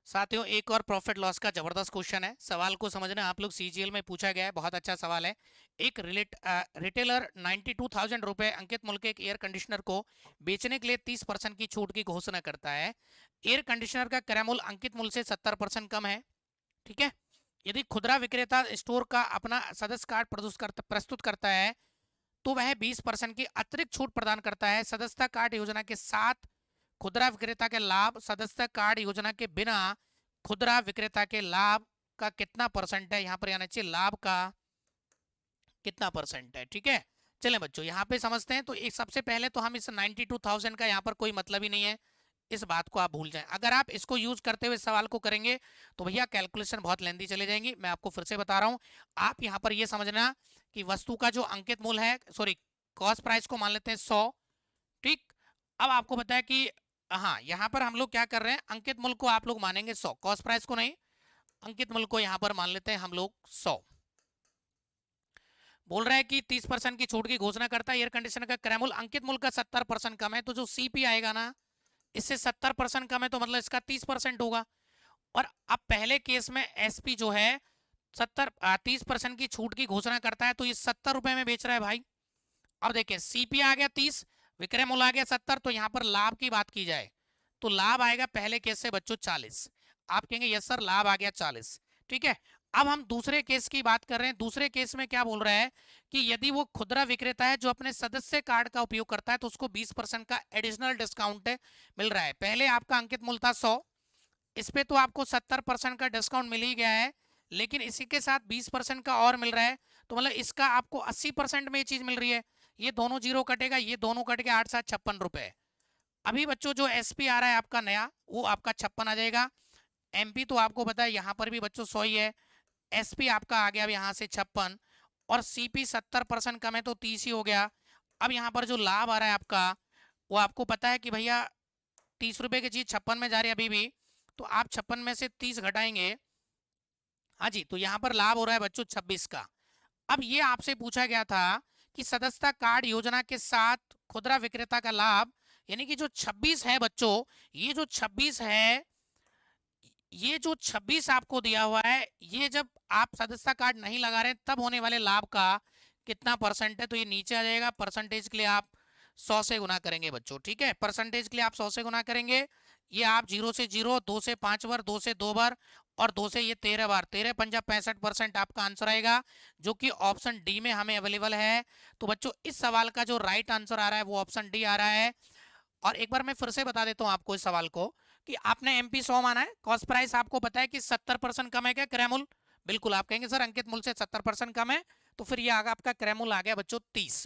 साथियों एक और प्रॉफिट लॉस का जबरदस्त क्वेश्चन है। सवाल को समझना, आप लोग सीजीएल में पूछा गया है, बहुत अच्छा सवाल है। एक रिटेलर 92,000 रुपए अंकित मूल्य के एक एयर कंडीशनर को बेचने के लिए 30% की छूट की घोषणा करता है। एयर कंडीशनर का क्रय मूल्य अंकित मूल्य से 70% कम है। ठीक है। यदि खुदरा विक्रेता स्टोर का अपना सदस्य कार्ड प्रस्तुत करता है तो वह 20% की अतिरिक्त छूट प्रदान करता है। सदस्यता कार्ड योजना के साथ खुदरा विक्रेता के लाभ सदस्यता कार्ड योजना के बिना खुदरा विक्रेता के लाभ का कितना परसेंट है, यहाँ पर आना चाहिए लाभ का कितना परसेंट है। ठीक है, चलें बच्चों यहाँ पे समझते हैं। तो एक सबसे पहले तो हम इस 92,000 का यहाँ पर कोई मतलब ही नहीं है, इस बात को आप भूल जाएं। अगर आप इसको यूज करते हुए सवाल को करेंगे तो भैया कैलकुलेशन बहुत लेंदी चली जाएंगी। मैं आपको फिर से बता रहा हूं, आप यहाँ पर ये समझना कि वस्तु का जो अंकित मूल्य है, सॉरी कॉस्ट प्राइस को मान लेते हैं 100। ठीक। अब आपको पता है कि हाँ, यहाँ पर हम लोग क्या कर रहे हैं, अंकित मूल्य को आप लोग मानेंगे 100, कॉस्ट प्राइस को नहीं, अंकित मूल्य को यहाँ पर मान लेते हैं हम लोग 100। बोल रहा है कि 30% की छूट की घोषणा करता है। एयर कंडीशनर का क्रय मूल्य अंकित मूल्य का 70% कम है, तो जो सीपी आएगा ना, इससे 70% कम है, तो मतलब इसका 30% होगा। और अब पहले केस में एसपी जो है 30% की छूट की घोषणा करता है, तो ये 70 रुपए में बेच रहा है भाई। अब देखिए सीपी आ गया 30, विक्रय मूल्य आ गया 70, तो यहाँ पर लाभ की बात की जाए तो लाभ आएगा पहले केस से बच्चों 40। आप कहेंगे यस सर लाभ आ गया 40। ठीक है। अब हम दूसरे केस की बात कर रहे हैं। दूसरे केस में क्या बोल रहा है कि यदि वो खुदरा विक्रेता है जो अपने सदस्य कार्ड का उपयोग करता है तो उसको 20% का एडिशनल डिस्काउंट मिल रहा है। पहले आपका अंकित मूल्य था 100, इस पे तो आपको 70% का डिस्काउंट मिल ही गया है, लेकिन इसी के साथ 20% का और मिल रहा है, तो मतलब इसका आपको 80% में ये चीज मिल रही है। ये दोनों जीरो कटेगा, ये दोनों कट गया, 8 7 56 रुपए। अभी बच्चों जो एसपी आ रहा है आपका नया, वो आपका 56 आ जाएगा। एमपी तो आपको पता है यहाँ पर भी बच्चों 100 ही है। एसपी आपका आ गया अब यहाँ से 56, और सीपी 70% कम है तो 30 ही हो गया। अब यहाँ पर जो लाभ आ रहा है आपका, वो आपको पता है कि भैया 30 रुपए की चीज 56 में जा रही है अभी भी, तो आप 56 में से 30 घटाएंगे, हाँ जी, तो यहाँ पर लाभ हो रहा है बच्चों 26 का। अब ये आपसे पूछा गया था कि सदस्यता कार्ड योजना के साथ खुदरा विक्रेता का लाभ, यानी कि जो 26 है बच्चों, ये जो 26 है, ये जो 26 आपको दिया हुआ है, ये जब आप सदस्यता कार्ड नहीं लगा रहे तब होने वाले लाभ का कितना परसेंट है, तो ये नीचे आ जाएगा। परसेंटेज के लिए आप 100 से गुना करेंगे बच्चों। ठीक है, परसेंटेज के लिए आप 100 से गुना करेंगे। ये आप 0 से 0, 2 से 5 बार, 2 से 2 बार, और 2 से ये 13 बार, 13 पंजा 65% आपका आंसर आएगा, जो कि ऑप्शन डी में हमें अवेलेबल है। तो बच्चों इस सवाल का जो राइट आंसर आ रहा है वो ऑप्शन डी आ रहा है। और एक बार मैं फिर से बता देता हूँ आपको इस सवाल को कि आपने एमपी 100 माना है, कॉस्ट प्राइस आपको पता है कि 70% कम है क्या क्रय मूल्य, बिल्कुल। आप कहेंगे सर अंकित मूल्य से 70% कम है, तो फिर ये आगा आपका क्रय मूल्य आ गया बच्चों 30।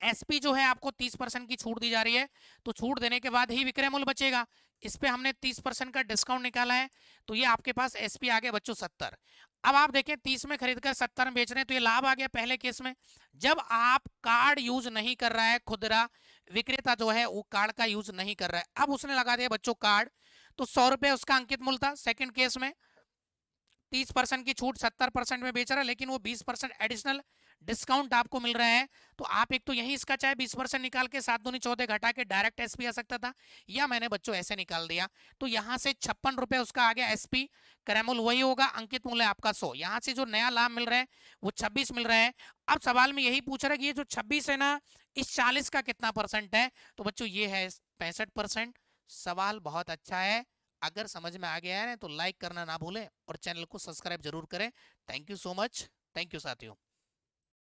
एसपी जो है आपको 30% की छूट दी जा रही है, तो छूट देने के बाद ही विक्रय मूल्य बचेगा। इस पे हमने 30% का डिस्काउंट निकाला है, तो ये आपके पास एसपी आ गया बच्चों 70। अब आप देखें 30 में खरीद कर 70 में बेच रहे हैं, तो ये लाभ आ गया पहले केस में। जब आप कार्ड यूज नहीं कर रहा है, खुदरा विक्रेता जो है वो कार्ड का यूज नहीं कर रहा है, अब उसने लगा दिया बच्चों कार्ड, तो 100 रुपए उसका अंकित मूल्य था। सेकंड केस में 30% की छूट 70% में बेच रहा है, लेकिन वो 20% एडिशनल डिस्काउंट आपको मिल रहा है। तो आप एक तो यही इसका चाहे 20% निकाल के 7 दूनी 14 घटा के डायरेक्ट एसपी आ सकता था, या मैंने बच्चों ऐसे निकाल दिया। तो यहाँ से 56 रुपए उसका आ गया एसपी, क्रय मूल्य वही होगा, अंकित मूल्य आपका 100। यहाँ से जो नया लाभ मिल रहा है वो 26 मिल रहा है। अब सवाल में यही पूछ रहा है कि ये जो 26 है ना, इस 40 का कितना परसेंट है, तो बच्चों ये है 65%। सवाल बहुत अच्छा है, अगर समझ में आ गया है ना तो लाइक करना ना भूलें और चैनल को सब्सक्राइब जरूर करें। Thank you so much, thank you साथियों।